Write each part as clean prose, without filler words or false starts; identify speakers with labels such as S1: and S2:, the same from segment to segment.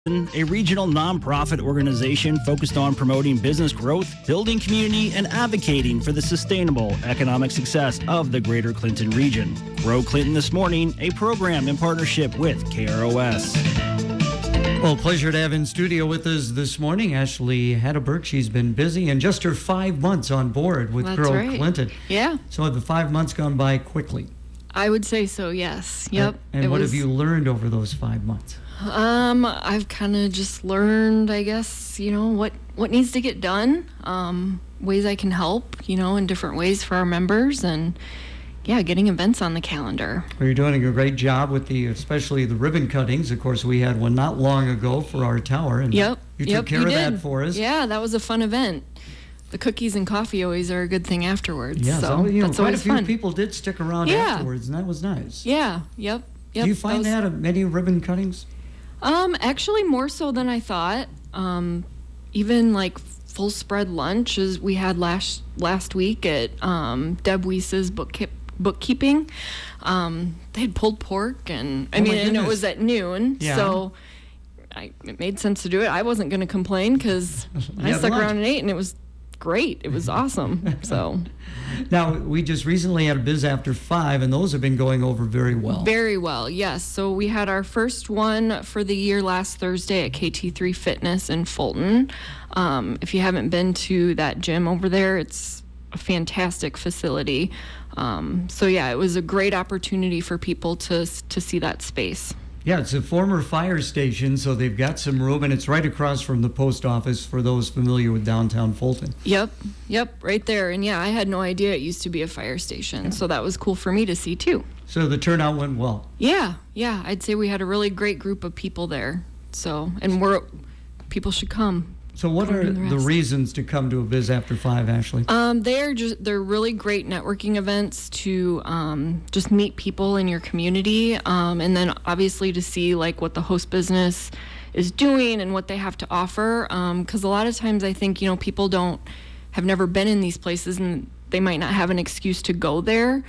S1: a regional nonprofit organization focused on promoting business growth, building community, and advocating for the sustainable economic success of the greater Clinton region. Grow Clinton This Morning, a program in partnership with KROS.
S2: Well, pleasure to have in studio with us this morning Ashley Hatteberg. She's been busy and just her 5 months on board with Grow Clinton.
S3: Yeah.
S2: So have the 5 months gone by quickly?
S3: I would say so, yes. Yep.
S2: And what have you learned over those 5 months?
S3: I've kind of just learned, I guess, what needs to get done, ways I can help, in different ways for our members, and getting events on the calendar.
S2: Well, you're doing a great job with especially the ribbon cuttings. Of course, we had one not long ago for our tower, and you took care of that for us.
S3: Yeah, that was a fun event. The cookies and coffee always are a good thing afterwards.
S2: Yeah,
S3: so that's
S2: quite
S3: always
S2: a few
S3: fun.
S2: people did stick around afterwards, and that was nice.
S3: Yeah, yep.
S2: Do you find that at many ribbon cuttings?
S3: Actually more so than I thought. Even like full spread lunch as we had last week at Deb Weiss's bookkeeping. They had pulled pork, and I know it was at noon, so it made sense to do it. I wasn't going to complain because I stuck around and ate, and it was great. It was awesome. So
S2: now, we just recently had a Biz After 5, and those have been going over very well.
S3: Very well, yes. So we had our first one for the year last Thursday at KT3 Fitness in Fulton. If you haven't been to that gym over there, it's a fantastic facility. It was a great opportunity for people to see that space.
S2: Yeah, it's a former fire station, so they've got some room, and it's right across from the post office for those familiar with downtown Fulton.
S3: Yep, right there. And I had no idea it used to be a fire station, so that was cool for me to see too.
S2: So the turnout went well.
S3: Yeah, I'd say we had a really great group of people there. So, and people should come.
S2: So what are the reasons to come to a Biz After 5, Ashley?
S3: They're really great networking events to just meet people in your community, and then obviously to see like what the host business is doing and what they have to offer. Because a lot of times I think people have never been in these places and they might not have an excuse to go there.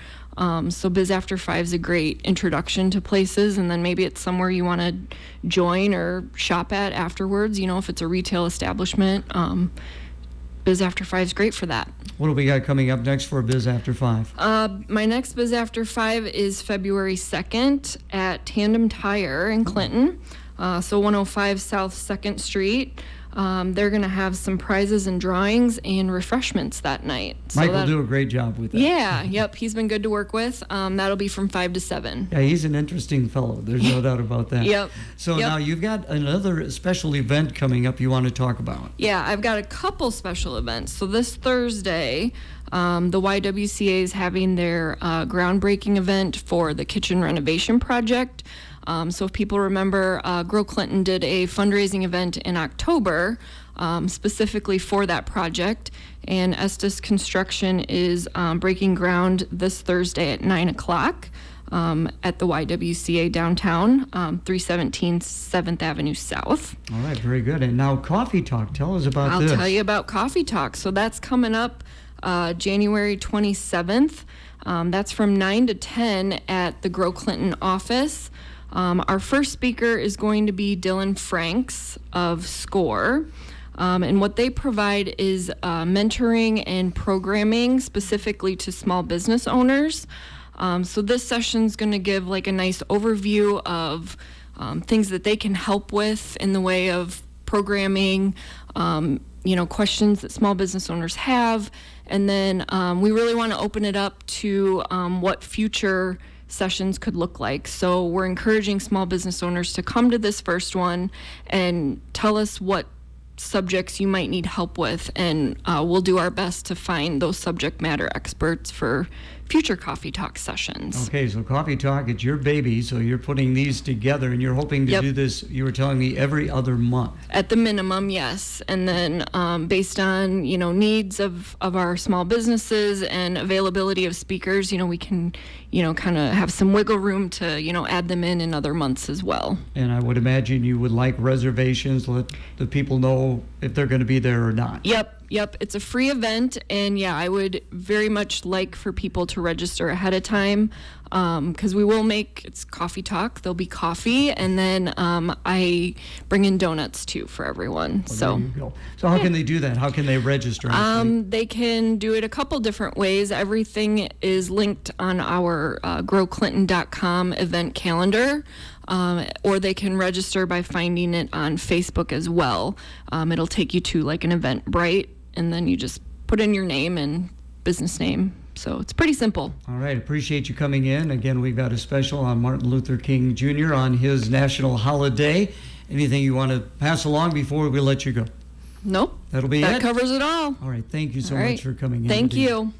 S3: So Biz After 5 is a great introduction to places, and then maybe it's somewhere you want to join or shop at afterwards, if it's a retail establishment. Biz After 5 is great for that. What
S2: do we got coming up next for Biz After 5?
S3: My next Biz After 5 is February 2nd at Tandem Tire in Clinton, so 105 South 2nd Street. They're going to have some prizes and drawings and refreshments that night.
S2: Mike will do a great job with that.
S3: Yeah, yep. He's been good to work with. That'll be from 5 to 7.
S2: Yeah, he's an interesting fellow. There's no doubt about that.
S3: Yep.
S2: So now you've got another special event coming up you want to talk about.
S3: Yeah, I've got a couple special events. So this Thursday, the YWCA is having their groundbreaking event for the kitchen renovation project. So if people remember, Grow Clinton did a fundraising event in October specifically for that project, and Estes Construction is breaking ground this Thursday at 9 o'clock at the YWCA downtown, 317 7th Avenue South.
S2: All right, very good. And now Coffee Talk, tell us about this.
S3: I'll tell you about Coffee Talk. So that's coming up January 27th. That's from 9 to 10 at the Grow Clinton office. Our first speaker is going to be Dylan Franks of SCORE, and what they provide is mentoring and programming specifically to small business owners. So this session is going to give like a nice overview of things that they can help with in the way of programming, questions that small business owners have, and then we really want to open it up to what future sessions could look like. So we're encouraging small business owners to come to this first one and tell us what subjects you might need help with, and we'll do our best to find those subject matter experts for future Coffee Talk sessions.
S2: Okay, so Coffee Talk, it's your baby, so you're putting these together, and you're hoping to do this, you were telling me, every other month.
S3: At the minimum, yes. And then based on, needs of our small businesses and availability of speakers, we can, kind of have some wiggle room to, add them in other months as well.
S2: And I would imagine you would like reservations, let the people know if they're going to be there or not.
S3: Yep. Yep. It's a free event, and yeah, I would very much like for people to register ahead of time, because it's coffee talk. There'll be coffee, and then I bring in donuts too for everyone.
S2: Well, there you go. So how can they do that? How can they register?
S3: They can do it a couple different ways. Everything is linked on our growclinton.com event calendar. Or they can register by finding it on Facebook as well. It'll take you to like an Eventbrite, and then you just put in your name and business name. So it's pretty simple.
S2: All right. Appreciate you coming in. Again, we've got a special on Martin Luther King Jr. on his national holiday. Anything you want to pass along before we let you go?
S3: Nope.
S2: That'll be it?
S3: That covers it all.
S2: All right. Thank you so much for coming in.
S3: Thank you.